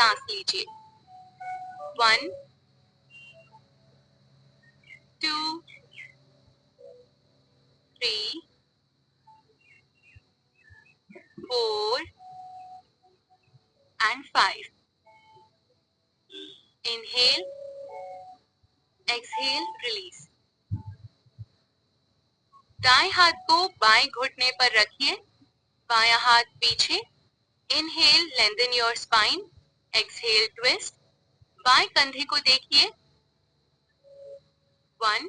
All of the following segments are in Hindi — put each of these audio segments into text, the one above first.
सांस लीजिए। 1 2 3 4 and 5. Inhale, exhale, release. दाएं हाथ को बाएं घुटने पर रखिए, बायां हाथ पीछे। Inhale, lengthen your spine. Exhale, twist. बाएं कंधे को देखिए। 1.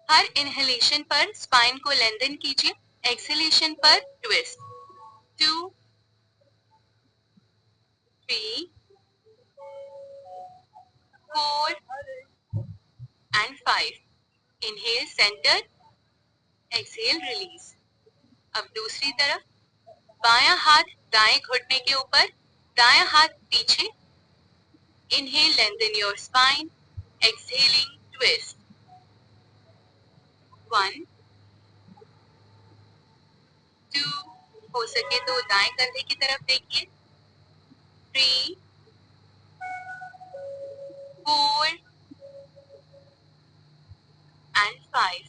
हर इनहेलेशन पर स्पाइन को लेंथन कीजिए, एक्सहेलेशन पर twist. 2 3 4 and 5. Inhale, center. Exhale, release. अब दूसरी तरफ, बायां हाथ दाएं घुटने के ऊपर, दायां हाथ पीछे। Inhale, lengthen your spine. Exhaling, twist. 1 2, हो सके तो दाएं कंधे की तरफ देखिए। 3 4 and 5.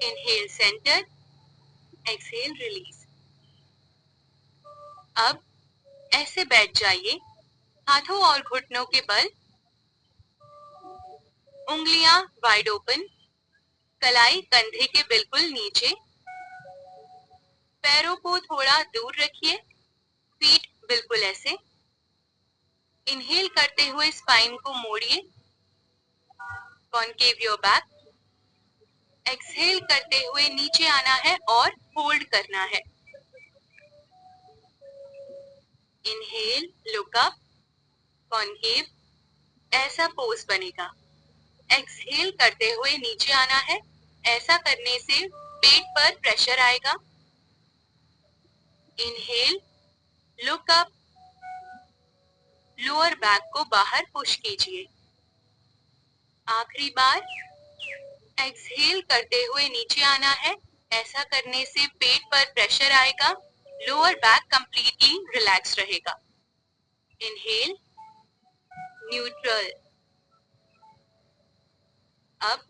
Inhale, center. Exhale, release. अब ऐसे बैठ जाइए, हाथों और घुटनों के बल, उंगलियां वाइड ओपन, कलाई कंधे के बिल्कुल नीचे। पैरों को थोड़ा दूर रखिए, फीट बिल्कुल ऐसे। इनहेल करते हुए स्पाइन को मोड़िए, कॉनकेव योर बैक। एक्सहेल करते हुए नीचे आना है और होल्ड करना है। इनहेल, लुक अप, कॉनकेव, ऐसा पोज बनेगा। एक्सहेल करते हुए नीचे आना है, ऐसा करने से पेट पर प्रेशर आएगा। Inhale, look up, lower back को बाहर पुश कीजिए। आखिरी बार, एक्सहेल करते हुए नीचे आना है, ऐसा करने से पेट पर प्रेशर आएगा, लोअर बैक कंप्लीटली रिलैक्स रहेगा। Inhale, neutral. अब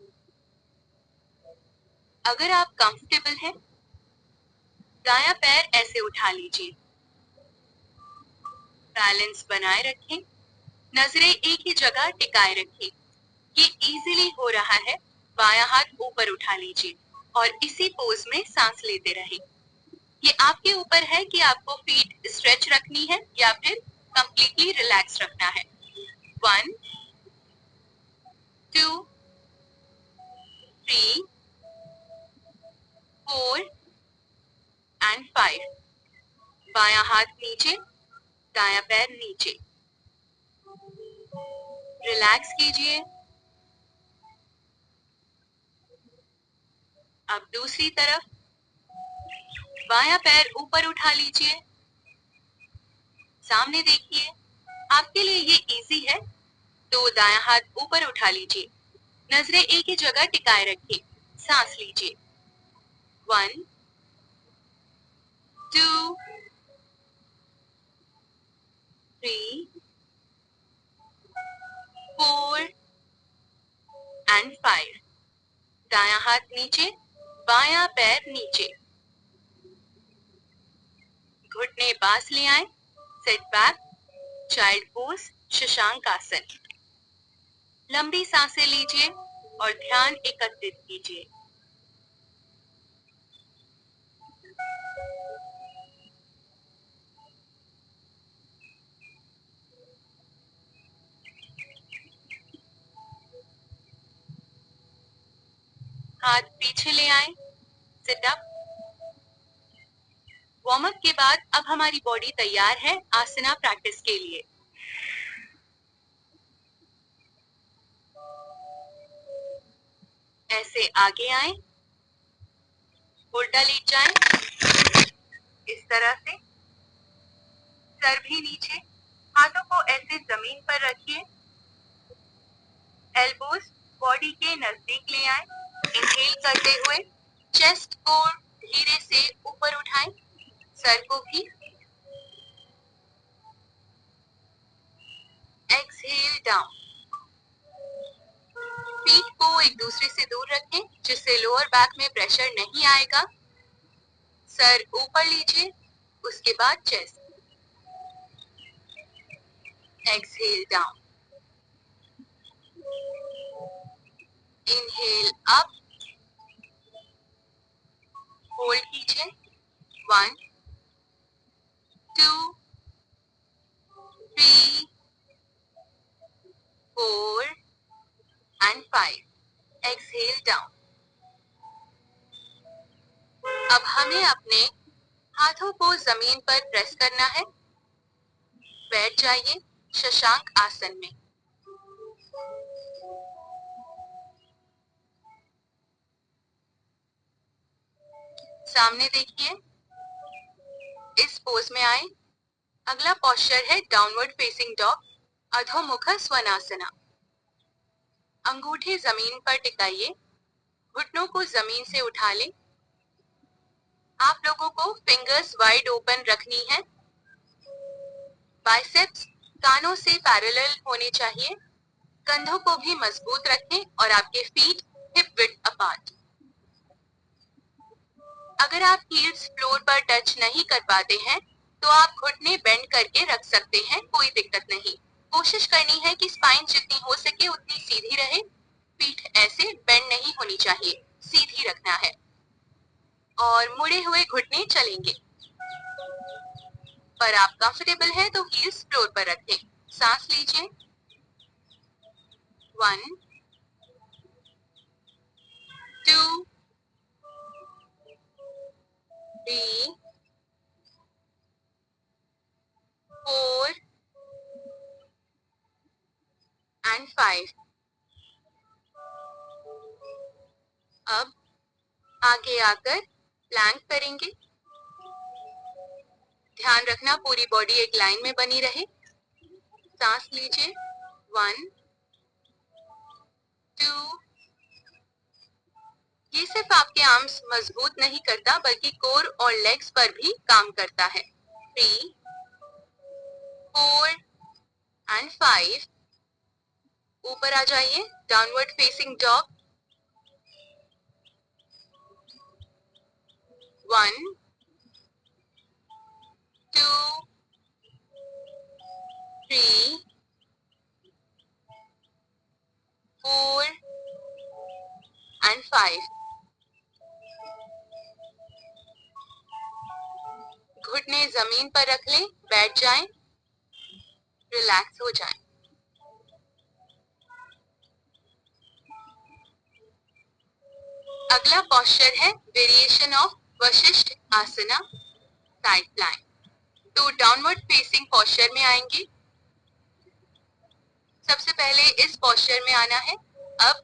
अगर आप कंफर्टेबल हैं, दायां पैर ऐसे उठा लीजिए, बैलेंस बनाए रखें, नजरें एक ही जगह टिकाए रखिए। ये इजीली हो रहा है, बायां हाथ ऊपर उठा लीजिए और इसी पोज में सांस लेते रहें। ये आपके ऊपर है कि आपको फीट स्ट्रेच रखनी है या फिर कंप्लीटली रिलैक्स रखना है। 1 2 3 4 and 5. बायां हाथ नीचे, दायां पैर नीचे। रिलैक्स कीजिए। अब दूसरी तरफ, बायां पैर ऊपर उठा लीजिए, सामने देखिए। आपके लिए ये इजी है तो दायां हाथ ऊपर उठा लीजिए, नजरें एक ही जगह टिकाए रखिए, सांस लीजिए। 1 2 3 4 and 5. दायां हाथ नीचे, बायां पैर नीचे। घुटने पास ले आए, set back, child pose, Shashank आसन। लंबी सांसें लीजिए और ध्यान एकत्रित कीजिए। हाथ पीछे ले आए, सिट अप। वार्म अप के बाद अब हमारी बॉडी तैयार है आसना प्रैक्टिस के लिए। ऐसे आगे आए, उल्टा लेट जाएं, इस तरह से। सर भी नीचे, हाथों को ऐसे जमीन पर रखिए। एल्बोज बॉडी के नजदीक ले आए। इनहेल करते हुए चेस्ट को धीरे से ऊपर उठाएं, सर को भी। डाउन। फीट को एक दूसरे से दूर रखें जिससे लोअर बैक में प्रेशर नहीं आएगा। सर ऊपर लीजिए, उसके बाद chest. Exhale down. Inhale up. Hold कीजिए। 1 2 3 4 and 5. Exhale down. अब हमें अपने हाथों को जमीन पर प्रेस करना है। बैठ जाइए शशांक आसन में। सामने देखिए, इस पोज में आए। अगला पोस्चर है डाउनवर्ड फेसिंग डॉग, अधोमुख स्वनासना। अंगूठे जमीन पर टिकाइए, घुटनों को जमीन से उठा लें। आप लोगों को फिंगर्स वाइड ओपन रखनी है। बाइसेप्स कानों से पैरेलल होने चाहिए। कंधों को भी मजबूत रखें और आपके फीट हिप विड्थ अपार्ट। अगर आप हील्स फ्लोर पर टच नहीं कर पाते हैं तो आप घुटने बेंड करके रख सकते हैं, कोई दिक्कत नहीं। कोशिश करनी है कि स्पाइन जितनी हो सके उतनी सीधी रहे। पीठ ऐसे बेंड नहीं होनी चाहिए, सीधी रखना है। और मुड़े हुए घुटने चलेंगे। पर आप कंफर्टेबल हैं तो हील्स फ्लोर पर रखें। सांस लीजिए। 1 2 3 4 and 5। अब आगे आकर प्लैंक करेंगे। ध्यान रखना पूरी बॉडी एक लाइन में बनी रहे। सांस लीजिए। 1 2। ये सिर्फ आपके आर्म्स मजबूत नहीं करता बल्कि कोर और लेग्स पर भी काम करता है। 3 4 and 5। ऊपर आ जाइए, डाउनवर्ड फेसिंग डॉग। 1 2 3 4 and 5। घुटने जमीन पर रख लें, बैठ जाएं, रिलैक्स हो जाएं। अगला पोस्चर है variation of Vashishtha asana, side plank. तो डाउनवर्ड फेसिंग पोस्चर में आएंगे। सबसे पहले इस पोस्चर में आना है। अब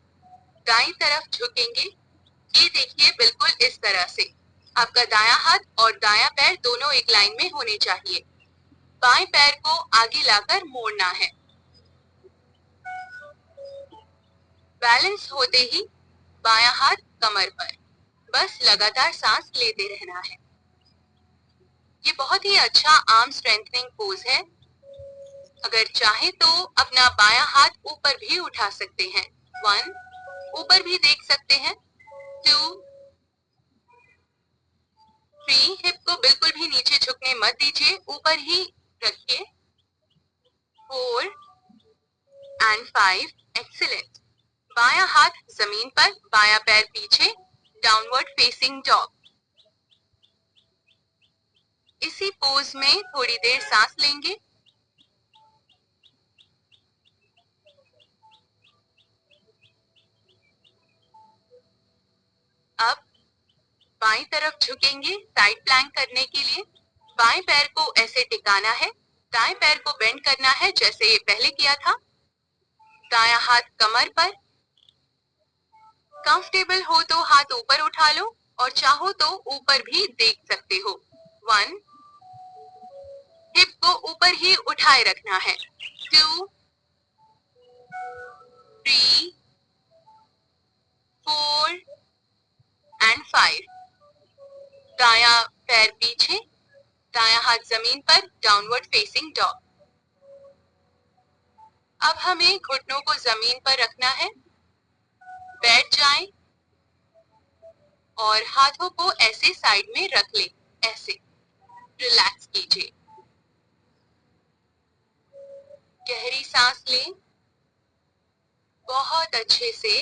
दाईं तरफ झुकेंगे। ये देखिए, बिल्कुल इस तरह से। आपका दायां हाथ और दायां पैर दोनों एक लाइन में होने चाहिए। बाएं पैर को आगे लाकर मोड़ना है। बैलेंस होते ही बायां हाथ कमर पर। बस लगातार सांस लेते रहना है। ये बहुत ही अच्छा आर्म स्ट्रेंथनिंग पोज है। अगर चाहे तो अपना बायां हाथ ऊपर भी उठा सकते हैं। 1, ऊपर भी देख सकते हैं। 2 3, हिप को बिल्कुल भी नीचे झुकने मत दीजिए, ऊपर ही रखिए। 4 and 5। एक्सीलेंट। बायां हाथ जमीन पर, बायां पैर पीछे, डाउनवर्ड फेसिंग डॉग। इसी पोज में थोड़ी देर सांस लेंगे। अब बाईं तरफ झुकेंगे साइड प्लैंक करने के लिए। बाएं पैर को ऐसे टिकाना है, दाएं पैर को बेंड करना है जैसे ये पहले किया था। दायां हाथ कमर पर। कंफर्टेबल हो तो हाथ ऊपर उठा लो और चाहो तो ऊपर भी देख सकते हो। 1, हिप को ऊपर ही उठाए रखना है। 2 3 4 and 5। दायां पैर पीछे, दायां हाथ जमीन पर, डाउनवर्ड फेसिंग डॉग। अब हमें घुटनों को जमीन पर रखना है। बैठ जाएं और हाथों को ऐसे साइड में रख लें, ऐसे रिलैक्स कीजिए। गहरी सांस लें बहुत अच्छे से।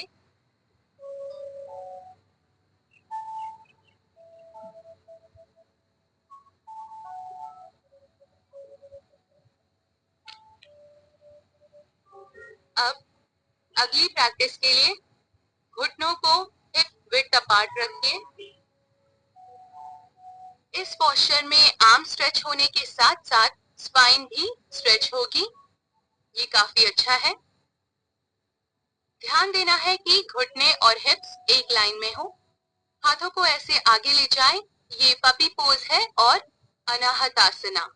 अब अगली प्रैक्टिस के लिए घुटनों को हिप विड्थ अपार्ट रखिए। इस पोस्चर में आर्म स्ट्रेच होने के साथ साथ स्पाइन भी स्ट्रेच होगी। ये काफी अच्छा है। ध्यान देना है कि घुटने और हिप्स एक लाइन में हो। हाथों को ऐसे आगे ले जाएं। ये पपी पोज है और अनाहतासना।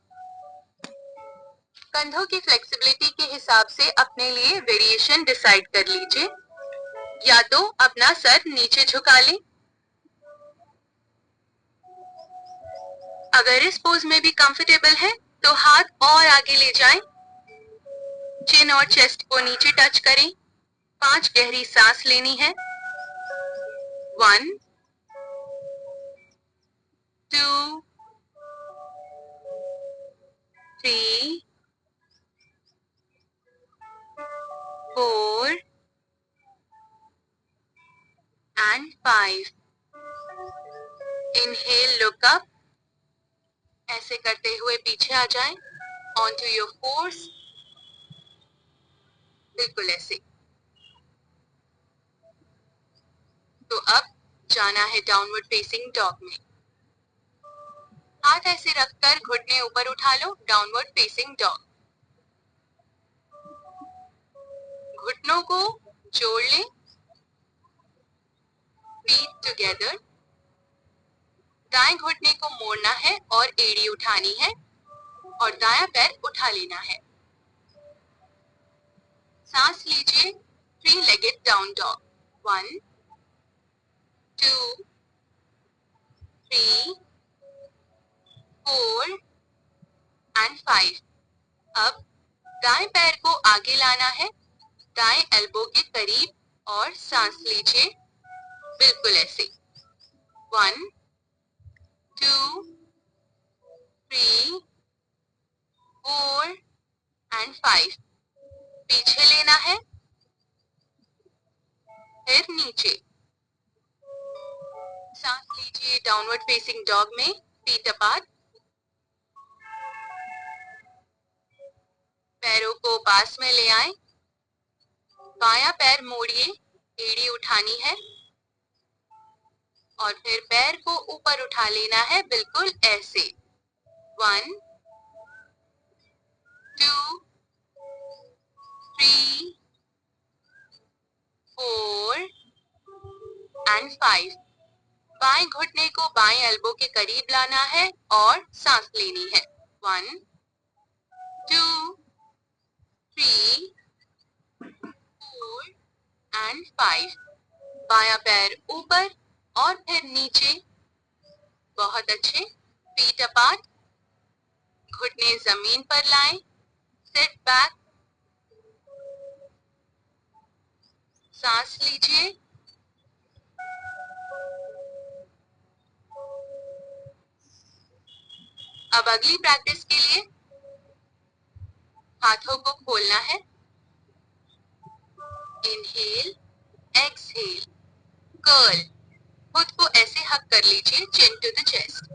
कंधों की फ्लेक्सिबिलिटी के हिसाब से अपने लिए वेरिएशन डिसाइड कर लीजिए। या तो अपना सर नीचे झुका लें। अगर इस पोज में भी कंफर्टेबल है तो हाथ और आगे ले जाएं। चिन और चेस्ट को नीचे टच करें। 5 गहरी सांस लेनी है। 1 2 3 4 and 5। Inhale look up. ऐसे करते हुए पीछे आ जाएं। On to your fours. बिल्कुल ऐसे। तो अब जाना है डाउनवर्ड फेसिंग डॉग में। हाथ ऐसे रखकर घुटने ऊपर उठा लो, डाउनवर्ड फेसिंग डॉग। घुटनों को जोड़ लें, फीट टुगेदर। दाएं घुटने को मोड़ना है और एड़ी उठानी है और दायां पैर उठा लेना है। सांस लीजिए। 3 लेगेड डाउन डॉग। 1 2 3 4 and 5। अब दाएं पैर को आगे लाना है, दाएं एल्बो के करीब, और सांस लीजिए बिल्कुल ऐसे। 1 2 3 4 and 5। पीछे लेना है, फिर नीचे। सांस लीजिए डाउनवर्ड फेसिंग डॉग में, फीट अपार्ट। पैरों को पास में ले आए। बायां पैर मोड़िए, एड़ी उठानी है और फिर पैर को ऊपर उठा लेना है, बिल्कुल ऐसे। 1 2 3 4 and 5। बाएं घुटने को बाएं एल्बो के करीब लाना है और सांस लेनी है। 1 2 3 4 and 5। बायां पैर ऊपर और फिर नीचे। बहुत अच्छे। Feet apart. घुटने जमीन पर लाएं। Sit back. सांस लीजिए। अब अगली प्रैक्टिस के लिए हाथों को खोलना है। Inhale, exhale, curl. खुद को ऐसे हक कर लीजिए, chin to the chest.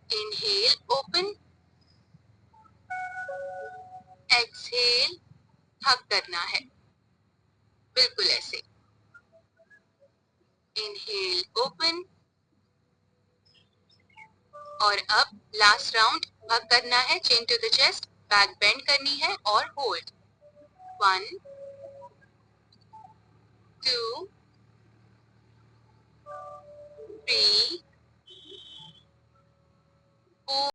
Inhale, open. Exhale, hug करना है, बिल्कुल ऐसे। Inhale, open. और अब लास्ट राउंड हक करना है, chin to the chest. Back bend करनी है और होल्ड। 1 2 3